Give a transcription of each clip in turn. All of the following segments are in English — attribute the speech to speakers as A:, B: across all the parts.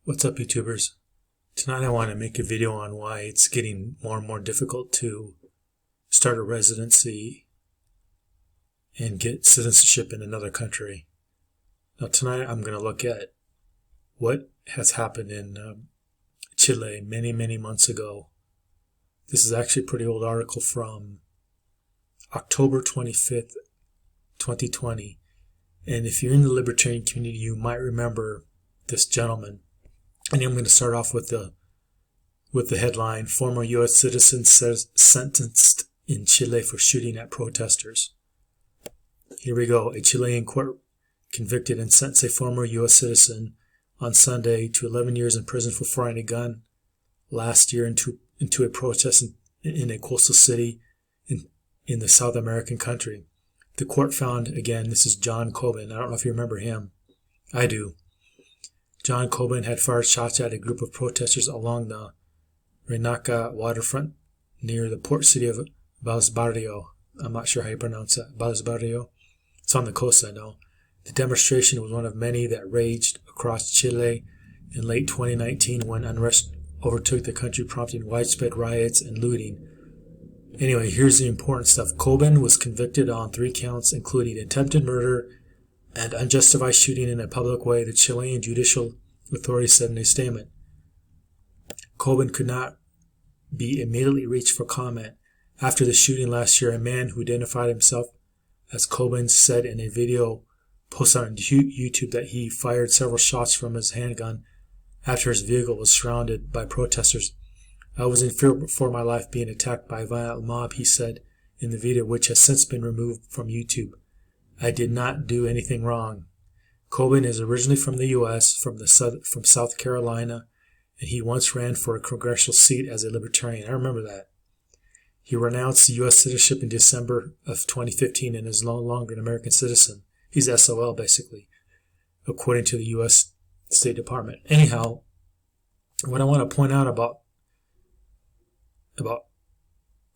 A: What's up, YouTubers? Tonight I want to make a video on why it's getting more and more difficult to start a residency and get citizenship in another country. Now tonight I'm going to look at what has happened in Chile many months ago. This is actually a pretty old article from October 25th, 2020. And if you're in the libertarian community, you might remember this gentleman. And I'm going to start off with the headline: former U.S. citizen says sentenced in Chile for shooting at protesters. Here we go. A Chilean court convicted and sentenced a former U.S. citizen on Sunday to 11 years in prison for firing a gun last year into a protest in a coastal city in the South American country. The court found, again, this is John Coleman. I don't know if you remember him. I do. John Coleman had fired shots at a group of protesters along the Renaca waterfront near the port city of Barrio. I'm not sure how you pronounce that. Barrio. It's on the coast, I know. The demonstration was one of many that raged across Chile in late 2019 when unrest overtook the country, prompting widespread riots and looting. Anyway, here's the important stuff. Coleman was convicted on 3 counts, including attempted murder and unjustified shooting in a public way, the Chilean judicial authorities said in a statement. Coleman could not be immediately reached for comment. After the shooting last year, a man who identified himself as Coleman said in a video posted on YouTube that he fired several shots from his handgun after his vehicle was surrounded by protesters. I was in fear for my life being attacked by a violent mob, he said in the video, which has since been removed from YouTube. I did not do anything wrong. Coleman is originally from the U.S., from South Carolina, and he once ran for a congressional seat as a libertarian. I remember that. He renounced U.S. citizenship in December of 2015 and is no longer an American citizen. He's SOL, basically, according to the U.S. State Department. Anyhow, what I want to point out about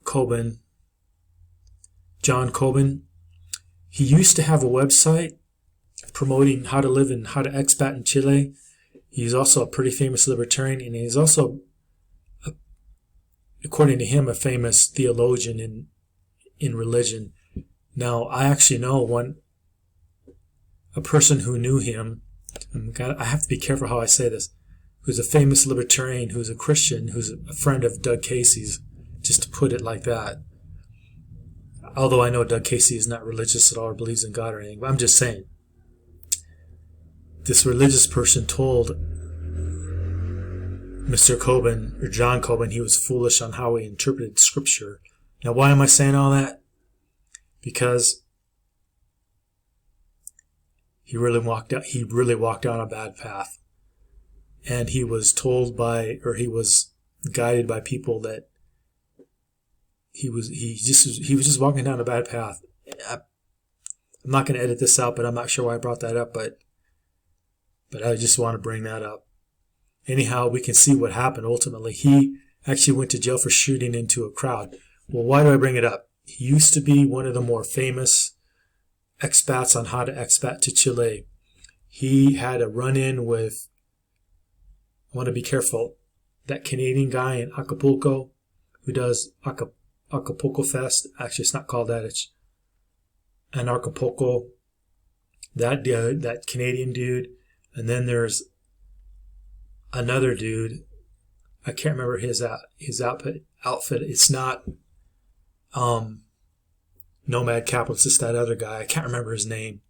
A: Coleman, John Coleman, he used to have a website promoting how to live and how to expat in Chile. He's also a pretty famous libertarian, and he's also, according to him, a famous theologian in religion. Now, I actually know a person who knew him. I have to be careful how I say this. Who's a famous libertarian, who's a Christian, who's a friend of Doug Casey's, just to put it like that. Although I know Doug Casey is not religious at all or believes in God or anything, but I'm just saying. This religious person told Mr. Coleman, or John Coleman, he was foolish on how he interpreted Scripture. Now, why am I saying all that? Because he really walked down a bad path. And he was told by, or he was guided by people that he was just walking down a bad path. I'm not going to edit this out, but I'm not sure why I brought that up, but I just want to bring that up. Anyhow, we can see what happened ultimately. He actually went to jail for shooting into a crowd. Well, why do I bring it up? He used to be one of the more famous expats on how to expat to Chile. He had a run-in with, I want to be careful, that Canadian guy in Acapulco who does Acapulco Fest. Actually, it's not called that. It's an Acapulco. That Canadian dude. And then there's another dude. I can't remember his outfit. It's not Nomad Capital. It's just that other guy. I can't remember his name.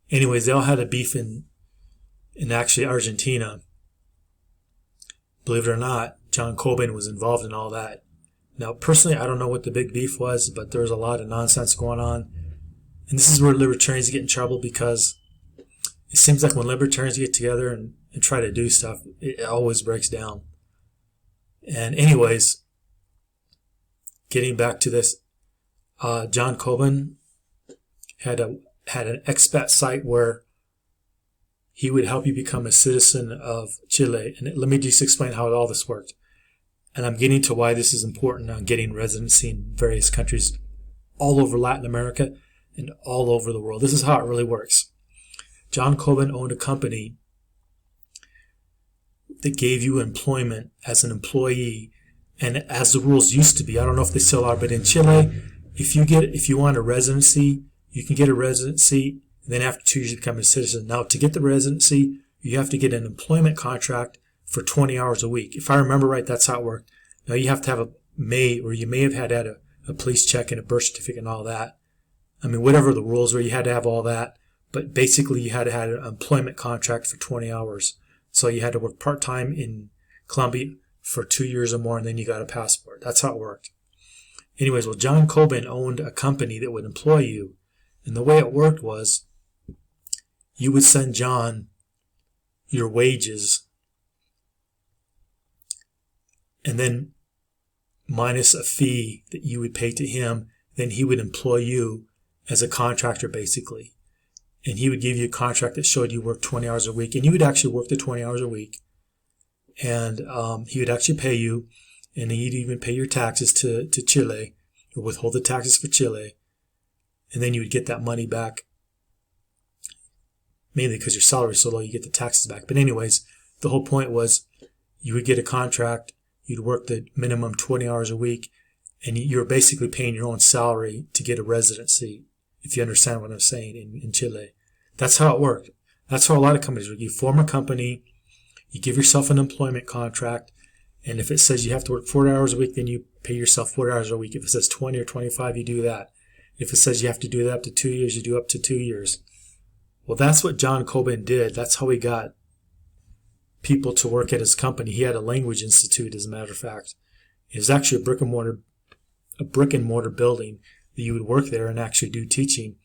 A: Anyways, they all had a beef in actually Argentina. Believe it or not, John Coleman was involved in all that. Now, personally, I don't know what the big beef was, but there's a lot of nonsense going on. And this is where libertarians get in trouble, because it seems like when libertarians get together and try to do stuff, it always breaks down. And anyways, getting back to this, John Coleman had an expat site where he would help you become a citizen of Chile. And let me just explain how all this worked. And I'm getting to why this is important on getting residency in various countries all over Latin America and all over the world. This is how it really works. John Coleman owned a company that gave you employment as an employee, and as the rules used to be, I don't know if they still are, but in Chile, if you want a residency, you can get a residency, and then after 2 years you become a citizen. Now, to get the residency, you have to get an employment contract for 20 hours a week. If I remember right, that's how it worked. Now, you have to have you may have had a police check and a birth certificate and all that. I mean, whatever the rules were, you had to have all that. But basically, you had to have an employment contract for 20 hours. So you had to work part-time in Colombia for 2 years or more, and then you got a passport. That's how it worked. Anyways, well, John Coleman owned a company that would employ you. And the way it worked was you would send John your wages and then minus a fee that you would pay to him. Then he would employ you as a contractor, basically. And he would give you a contract that showed you worked 20 hours a week. And you would actually work the 20 hours a week. And he would actually pay you. And he'd even pay your taxes to Chile, or withhold the taxes for Chile. And then you would get that money back, mainly because your salary is so low, you get the taxes back. But anyways, the whole point was you would get a contract, you'd work the minimum 20 hours a week, and you're basically paying your own salary to get a residency, if you understand what I'm saying, in Chile. That's how it worked. That's how a lot of companies work. You form a company, you give yourself an employment contract, and if it says you have to work 40 hours a week, then you pay yourself 40 hours a week. If it says 20 or 25, you do that. If it says you have to do that up to 2 years, you do up to 2 years. Well, that's what John Coleman did. That's how he got people to work at his company. He had a language institute, as a matter of fact. It was actually a brick and mortar building that you would work there and actually do teaching.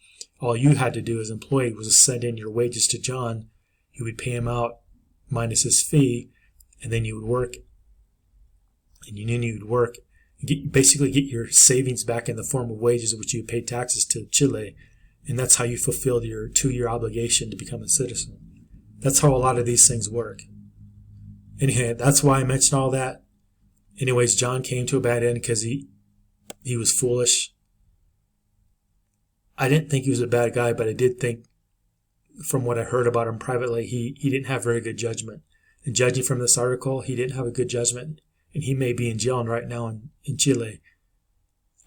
A: All you had to do as an employee was to send in your wages to John. You would pay him out minus his fee, and then you would work. And then you would work, basically get your savings back in the form of wages, which you paid taxes to Chile. And that's how you fulfilled your 2-year obligation to become a citizen. That's how a lot of these things work. Anyway, that's why I mentioned all that. Anyways, John came to a bad end because he was foolish. I didn't think he was a bad guy, but I did think, from what I heard about him privately, he didn't have very good judgment. And judging from this article, he didn't have a good judgment. And he may be in jail right now in Chile.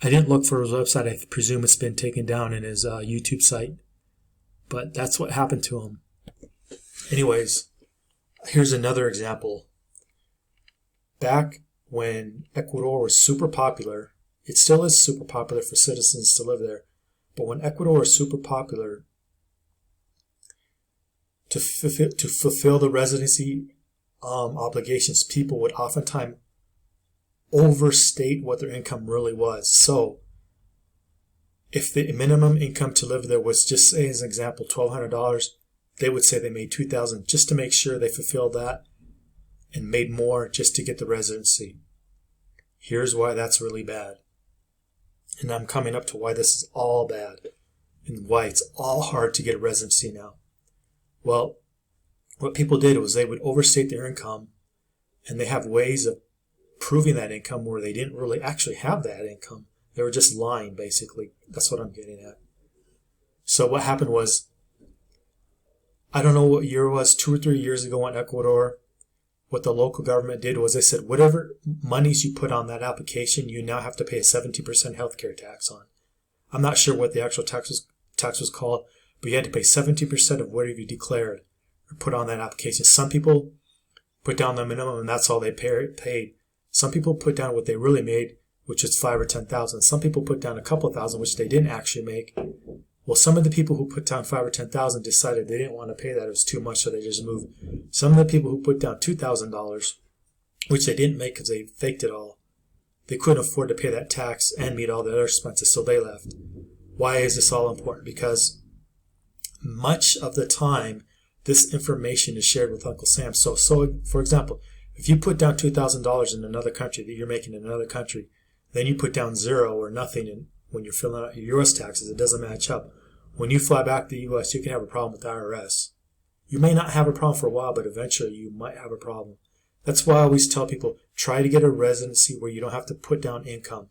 A: I didn't look for his website. I presume it's been taken down in his YouTube site. But that's what happened to him. Anyways, here's another example. Back when Ecuador was super popular, it still is super popular for citizens to live there, but when Ecuador was super popular, to fulfill the residency obligations, people would oftentimes overstate what their income really was. So if the minimum income to live there was, just say as an example, $1,200, they would say they made $2,000 just to make sure they fulfilled that and made more just to get the residency. Here's why that's really bad. And I'm coming up to why this is all bad and why it's all hard to get a residency now. Well, what people did was they would overstate their income, and they have ways of proving that income where they didn't really actually have that income. They were just lying, basically. That's what I'm getting at. So what happened was, I don't know what year it was, 2 or 3 years ago in Ecuador, what the local government did was they said, whatever monies you put on that application, you now have to pay a 70% healthcare tax on. I'm not sure what the actual tax was called, but you had to pay 70% of whatever you declared or put on that application. Some people put down the minimum, and that's all they paid. Some people put down what they really made, which is $5,000 or $10,000. Some people put down a couple of thousand, which they didn't actually make. Well, some of the people who put down $5,000 or $10,000 decided they didn't want to pay that; it was too much, so they just moved. Some of the people who put down $2,000, which they didn't make because they faked it all, they couldn't afford to pay that tax and meet all the other expenses, so they left. Why is this all important? Because much of the time, this information is shared with Uncle Sam. So for example, if you put down $2,000 in another country that you're making in another country, then you put down zero or nothing when you're filling out your U.S. taxes, it doesn't match up. When you fly back to the U.S., you can have a problem with the IRS. You may not have a problem for a while, but eventually you might have a problem. That's why I always tell people, try to get a residency where you don't have to put down income.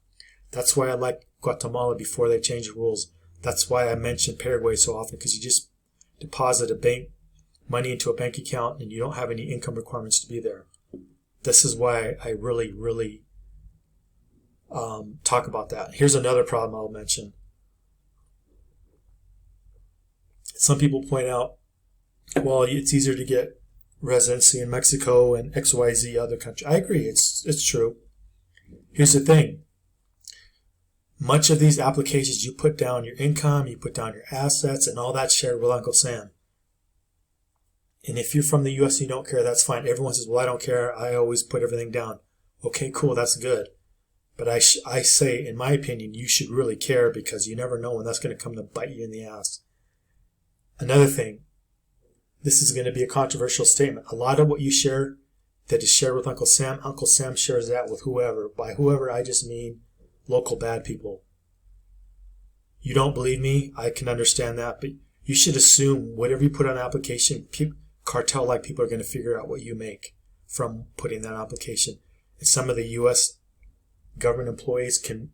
A: That's why I like Guatemala before they changed the rules. That's why I mention Paraguay so often, because you just deposit a bank money into a bank account and you don't have any income requirements to be there. This is why I really talk about that. Here's another problem I'll mention. Some people point out, well, it's easier to get residency in Mexico and XYZ other country. I agree, it's true. Here's the thing. Much of these applications, you put down your income, you put down your assets, and all that's shared with Uncle Sam. And if you're from the U.S. and you don't care, that's fine. Everyone says, well, I don't care. I always put everything down. Okay, cool, that's good. But I say, in my opinion, you should really care because you never know when that's going to come to bite you in the ass. Another thing, this is going to be a controversial statement. A lot of what you share that is shared with Uncle Sam shares that with whoever. By whoever, I just mean local bad people. You don't believe me? I can understand that, but you should assume whatever you put on an application, cartel-like people are going to figure out what you make from putting that application. And some of the U.S. government employees can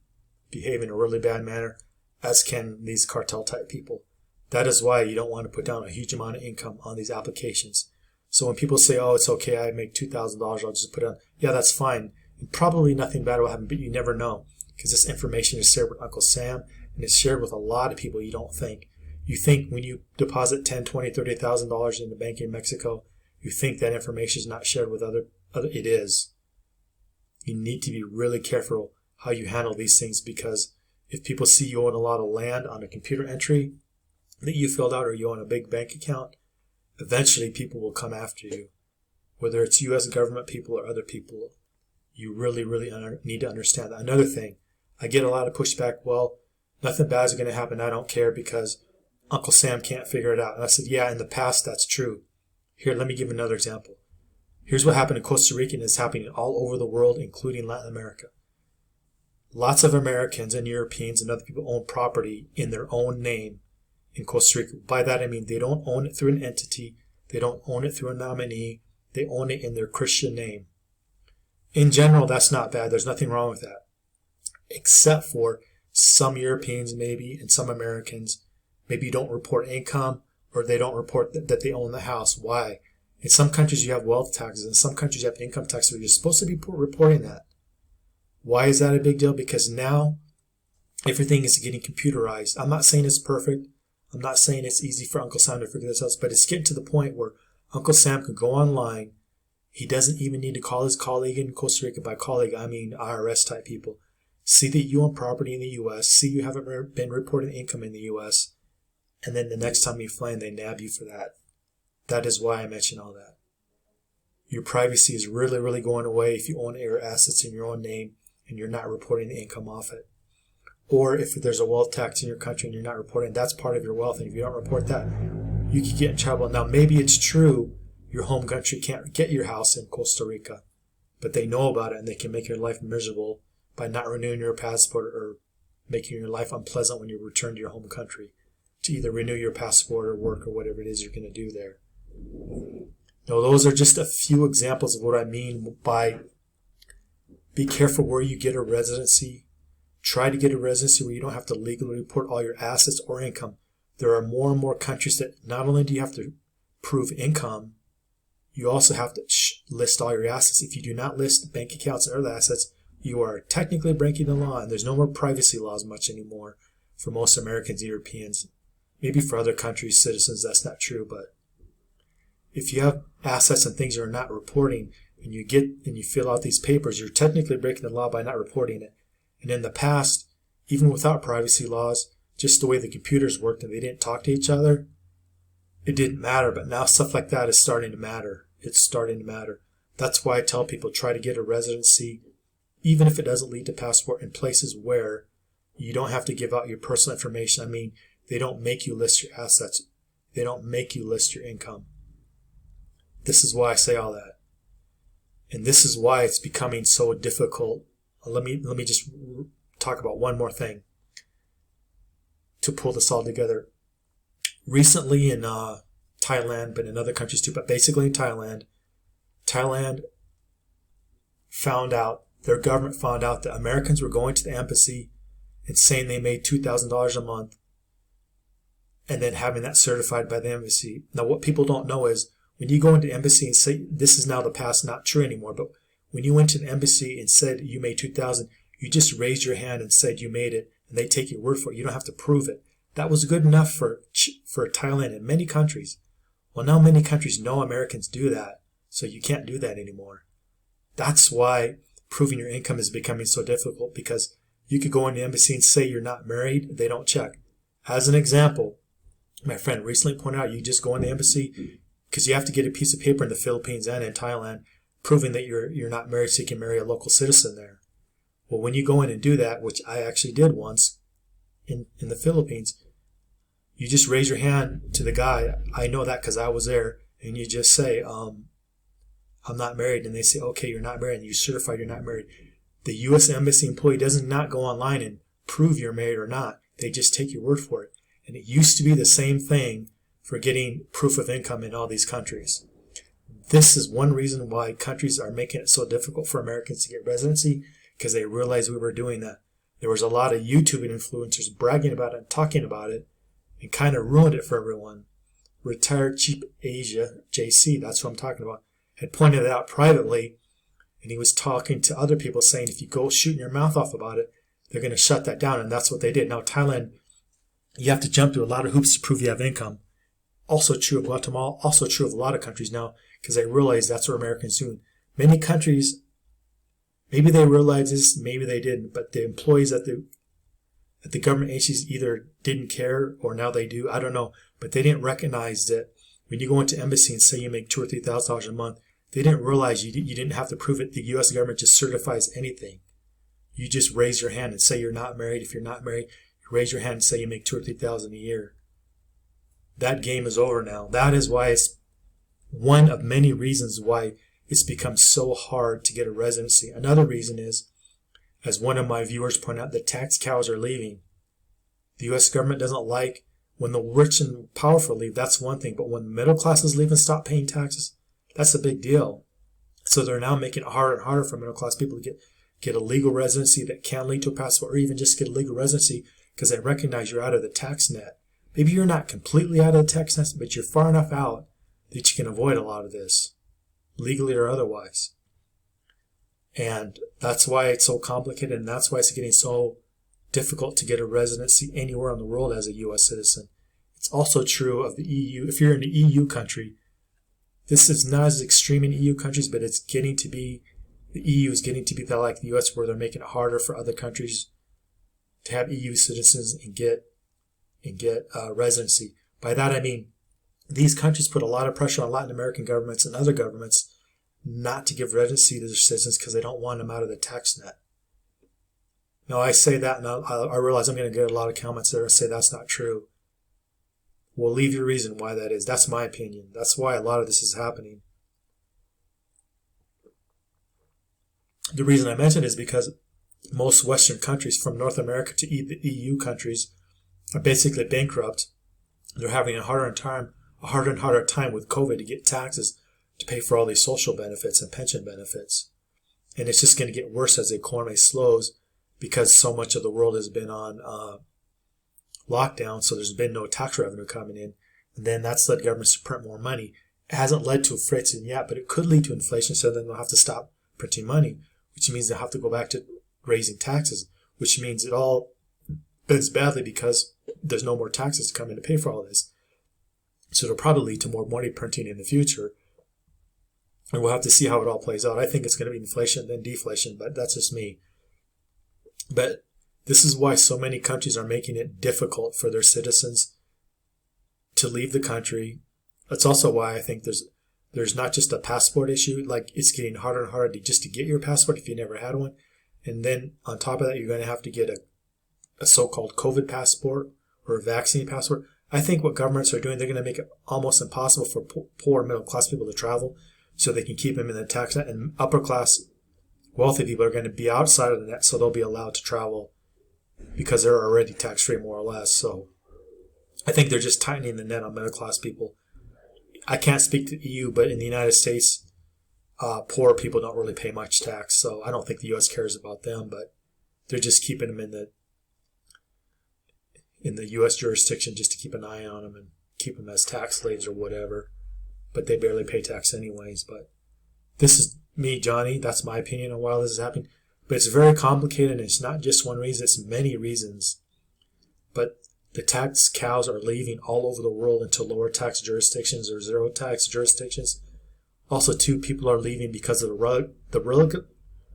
A: behave in a really bad manner, as can these cartel-type people. That is why you don't want to put down a huge amount of income on these applications. So when people say, oh, it's okay, I make $2,000, I'll just put it on, yeah, that's fine. And probably nothing bad will happen, but you never know. Because this information is shared with Uncle Sam, and it's shared with a lot of people you don't think. You think when you deposit $10,000, $20,000, $30,000 in the bank in Mexico, you think that information is not shared with other. It is. You need to be really careful how you handle these things, because if people see you own a lot of land on a computer entry that you filled out, or you own a big bank account, eventually people will come after you. Whether it's U.S. government people or other people, you really need to understand that. Another thing, I get a lot of pushback, well, nothing bad is going to happen, I don't care because Uncle Sam can't figure it out. And I said, yeah, in the past that's true. Here, let me give another example. Here's what happened in Costa Rica, and it's happening all over the world, including Latin America. Lots of Americans and Europeans and other people own property in their own name in Costa Rica. By that I mean they don't own it through an entity, they don't own it through a nominee, they own it in their Christian name. In general, that's not bad. There's nothing wrong with that. Except for some Europeans maybe and some Americans maybe don't report income, or they don't report that they own the house. Why? In some countries you have wealth taxes, in some countries you have income taxes, where you're supposed to be reporting that. Why is that a big deal? Because now everything is getting computerized. I'm not saying it's perfect. I'm not saying it's easy for Uncle Sam to figure this out, but it's getting to the point where Uncle Sam can go online. He doesn't even need to call his colleague in Costa Rica. By colleague, I mean IRS type people. See that you own property in the U.S. See you haven't been reporting income in the U.S. And then the next time you fly in, they nab you for that. That is why I mention all that. Your privacy is really going away if you own your assets in your own name and you're not reporting the income off it. Or if there's a wealth tax in your country and you're not reporting, that's part of your wealth. And if you don't report that, you could get in trouble. Now, maybe it's true your home country can't get your house in Costa Rica, but they know about it and they can make your life miserable by not renewing your passport or making your life unpleasant when you return to your home country to either renew your passport or work or whatever it is you're going to do there. Now, those are just a few examples of what I mean by be careful where you get a residency. Try to get a residency where you don't have to legally report all your assets or income. There are more and more countries that not only do you have to prove income, you also have to list all your assets. If you do not list bank accounts and other assets, you are technically breaking the law, and there's no more privacy laws much anymore for most Americans and Europeans. Maybe for other countries' citizens that's not true, but if you have assets and things you're not reporting, and you fill out these papers, you're technically breaking the law by not reporting it. And in the past, even without privacy laws, just the way the computers worked and they didn't talk to each other, it didn't matter. But now stuff like that is starting to matter. It's starting to matter. That's why I tell people try to get a residency, even if it doesn't lead to passport, in places where you don't have to give out your personal information. I mean, they don't make you list your assets. They don't make you list your income. This is why I say all that. And this is why it's becoming so difficult. Let me just talk about one more thing to pull this all together. Recently in Thailand, but in other countries too, but basically in Thailand found out, their government found out that Americans were going to the embassy and saying they made $2,000 a month and then having that certified by the embassy. Now, what people don't know is when you go into the embassy and say, this is now the past, not true anymore, but when you went to the embassy and said you made 2,000, you just raised your hand and said you made it, and they take your word for it. You don't have to prove it. That was good enough for Thailand and many countries. Well, now many countries know Americans do that, so you can't do that anymore. That's why proving your income is becoming so difficult, because you could go in the embassy and say you're not married, they don't check. As an example, my friend recently pointed out, you just go in the embassy because you have to get a piece of paper in the Philippines and in Thailand proving that you're not married so you can marry a local citizen there. Well, when you go in and do that, which I actually did once in the Philippines, you just raise your hand to the guy. I know that because I was there. And you just say, I'm not married. And they say, okay, you're not married. And you certify you're not married. The U.S. Embassy employee doesn't not go online and prove you're married or not. They just take your word for it. And it used to be the same thing for getting proof of income in all these countries. This is one reason why countries are making it so difficult for Americans to get residency, because they realized we were doing that. There was a lot of YouTube influencers bragging about it and talking about it, and kind of ruined it for everyone. Retired Cheap Asia, JC, that's what I'm talking about, had pointed it out privately, and he was talking to other people saying if you go shooting your mouth off about it, they're going to shut that down, and that's what they did. Now, Thailand, you have to jump through a lot of hoops to prove you have income. Also true of Guatemala, also true of a lot of countries now, because they realize that's what Americans do. Many countries, maybe they realized this, maybe they didn't, but the employees at the government agencies either didn't care or now they do, I don't know, but they didn't recognize that when you go into embassy and say you make $2,000 or $3,000 a month, they didn't realize you didn't have to prove it. The U.S. government just certifies anything. You just raise your hand and say you're not married. If you're not married, you raise your hand and say you make $2,000 or $3,000 a year. That game is over now. That is why it's one of many reasons why it's become so hard to get a residency. Another reason is, as one of my viewers pointed out, the tax cows are leaving. The U.S. government doesn't like when the rich and powerful leave. That's one thing. But when the middle classes leave and stop paying taxes, that's a big deal. So they're now making it harder and harder for middle class people to get a legal residency that can lead to a passport, or even just get a legal residency because they recognize you're out of the tax net. Maybe you're not completely out of the tax net, but you're far enough out that you can avoid a lot of this, legally or otherwise. And that's why it's so complicated, and that's why it's getting so difficult to get a residency anywhere in the world as a U.S. citizen. It's also true of the EU. If you're in an EU country, this is not as extreme in EU countries, but it's getting to be, the EU is getting to be like the U.S., where they're making it harder for other countries to have EU citizens and get residency. By that I mean these countries put a lot of pressure on Latin American governments and other governments not to give residency to their citizens because they don't want them out of the tax net. Now I say that, and I realize I'm going to get a lot of comments there and say that's not true. Well, leave your reason why that is. That's my opinion. That's why a lot of this is happening. The reason I mention it is because most Western countries, from North America to the EU countries, are basically bankrupt. They're having a harder and harder time with COVID to get taxes to pay for all these social benefits and pension benefits. And it's just going to get worse as the economy slows because so much of the world has been on lockdown, so there's been no tax revenue coming in. And then that's led governments to print more money. It hasn't led to inflation yet, but it could lead to inflation, so then they'll have to stop printing money, which means they'll have to go back to raising taxes, which means it all ends badly because there's no more taxes to come in to pay for all this. So it'll probably lead to more money printing in the future. And we'll have to see how it all plays out. I think it's going to be inflation, then deflation, but that's just me. But this is why so many countries are making it difficult for their citizens to leave the country. That's also why I think there's not just a passport issue. Like, it's getting harder and harder just to get your passport if you never had one. And then on top of that, you're going to have to get a so-called COVID passport or a vaccine passport. I think what governments are doing, they're going to make it almost impossible for poor middle-class people to travel so they can keep them in the tax net. And upper-class wealthy people are going to be outside of the net, so they'll be allowed to travel because they're already tax-free more or less. So I think they're just tightening the net on middle-class people. I can't speak to the EU, but in the United States, poor people don't really pay much tax. So I don't think the U.S. cares about them, but they're just keeping them in the U.S. jurisdiction just to keep an eye on them and keep them as tax slaves or whatever. But they barely pay tax anyways. But this is me, Johnny. That's my opinion on why this is happening. But it's very complicated, and it's not just one reason. It's many reasons. But the tax cows are leaving all over the world into lower tax jurisdictions or zero tax jurisdictions. Also, too, people are leaving because of the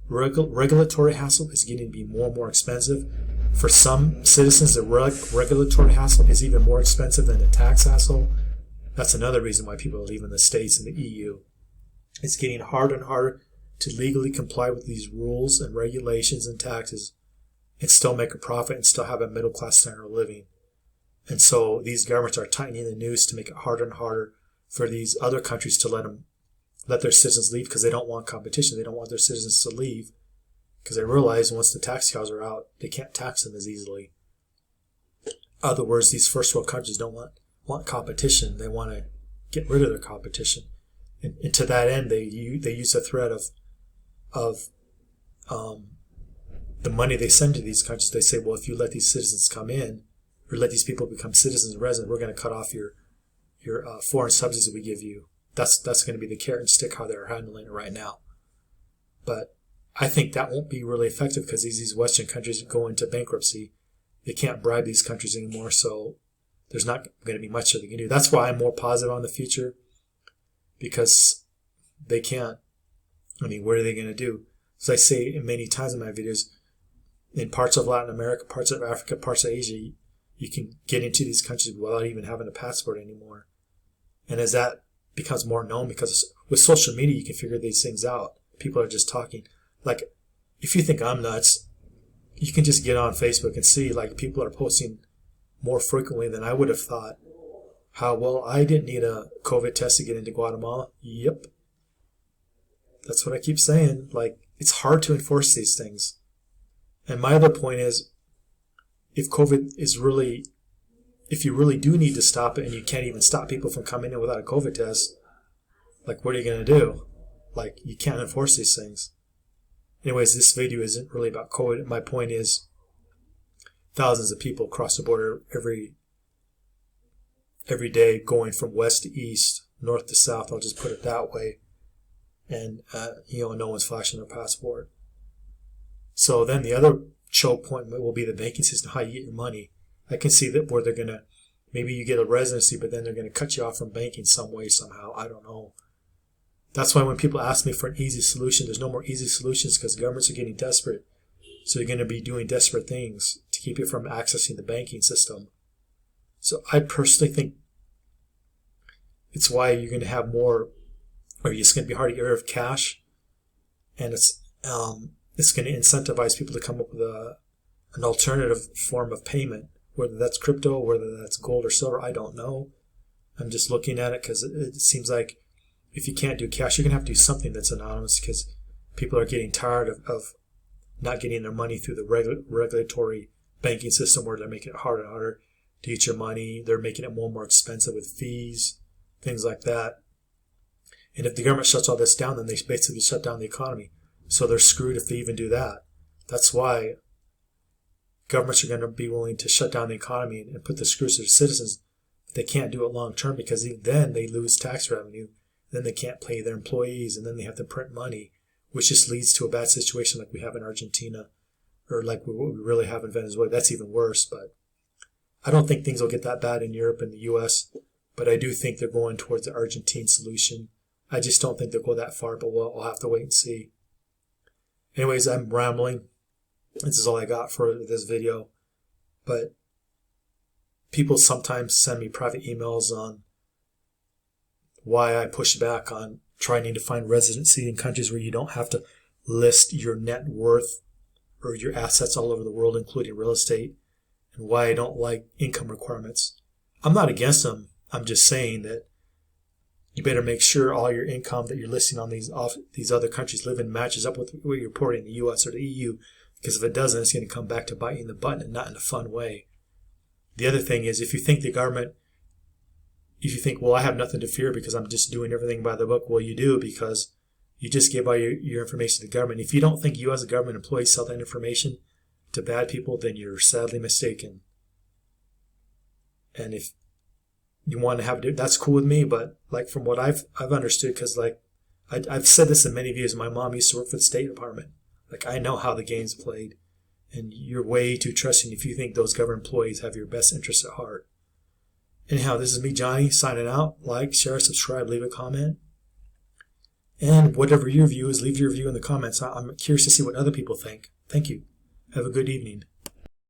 A: regulatory hassle is getting to be more and more expensive. For some citizens, the regulatory hassle is even more expensive than the tax hassle. That's another reason why people are leaving the States and the EU. It's getting harder and harder to legally comply with these rules and regulations and taxes and still make a profit and still have a middle-class standard of living. And so these governments are tightening the noose to make it harder and harder for these other countries to let their citizens leave because they don't want competition. They don't want their citizens to leave because they realize once the tax cows are out, they can't tax them as easily. In other words, these first world countries don't want competition. They want to get rid of their competition. And to that end, they use the threat of the money they send to these countries. They say, well, if you let these citizens come in or let these people become citizens and residents, we're going to cut off your foreign subsidies that we give you. That's going to be the carrot and stick how they're handling it right now. But I think that won't be really effective because these Western countries go into bankruptcy. They can't bribe these countries anymore, so there's not going to be much that they can do. That's why I'm more positive on the future, because they can't. I mean, what are they going to do? As I say many times in my videos, in parts of Latin America, parts of Africa, parts of Asia, you can get into these countries without even having a passport anymore. And as that becomes more known, because with social media, you can figure these things out. People are just talking. Like, if you think I'm nuts, you can just get on Facebook and see, like, people are posting more frequently than I would have thought. How, well, I didn't need a COVID test to get into Guatemala. Yep. That's what I keep saying. Like, it's hard to enforce these things. And my other point is, if COVID is really, if you really do need to stop it and you can't even stop people from coming in without a COVID test, like, what are you going to do? Like, you can't enforce these things. Anyways, this video isn't really about COVID. My point is, thousands of people cross the border every day, going from west to east, north to south. I'll just put it that way. And, no one's flashing their passport. So then the other choke point will be the banking system, how you get your money. I can see that where they're going to, maybe you get a residency, but then they're going to cut you off from banking some way, somehow. I don't know. That's why when people ask me for an easy solution, there's no more easy solutions because governments are getting desperate. So you're going to be doing desperate things to keep you from accessing the banking system. So I personally think it's why you're going to have more, or it's going to be hard to get rid of cash, and it's going to incentivize people to come up with an alternative form of payment, whether that's crypto, whether that's gold or silver. I don't know. I'm just looking at it because it seems like if you can't do cash, you're going to have to do something that's anonymous because people are getting tired of not getting their money through the regulatory banking system where they're making it harder and harder to get your money. They're making it more and more expensive with fees, things like that. And if the government shuts all this down, then they basically shut down the economy. So they're screwed if they even do that. That's why governments are going to be willing to shut down the economy and put the screws to the citizens. But they can't do it long term because even then they lose tax revenue. Then they can't pay their employees, and then they have to print money, which just leads to a bad situation like we have in Argentina, or like what we really have in Venezuela. That's even worse. But I don't think things will get that bad in Europe and the U.S., but I do think they're going towards the Argentine solution. I just don't think they'll go that far, but we'll have to wait and see. Anyways, I'm rambling. This is all I got for this video. But people sometimes send me private emails on why I push back on trying to find residency in countries where you don't have to list your net worth or your assets all over the world, including real estate, and why I don't like income requirements. I'm not against them. I'm just saying that you better make sure all your income that you're listing on these other countries live in matches up with what you're reporting in the U.S. or the EU, because if it doesn't, it's going to come back to bite you in the butt and not in a fun way. The other thing is, if you think, well, I have nothing to fear because I'm just doing everything by the book, well, you do, because you just give all your information to the government. If you don't think you as a government employee sell that information to bad people, then you're sadly mistaken. And if you want to have it, that's cool with me. But like from what I've understood, because like I've said this in many views. My mom used to work for the State Department. Like I know how the game's played, and you're way too trusting if you think those government employees have your best interests at heart. Anyhow, this is me, Johnny, signing out. Like, share, subscribe, leave a comment. And whatever your view is, leave your view in the comments. I'm curious to see what other people think. Thank you. Have a good evening.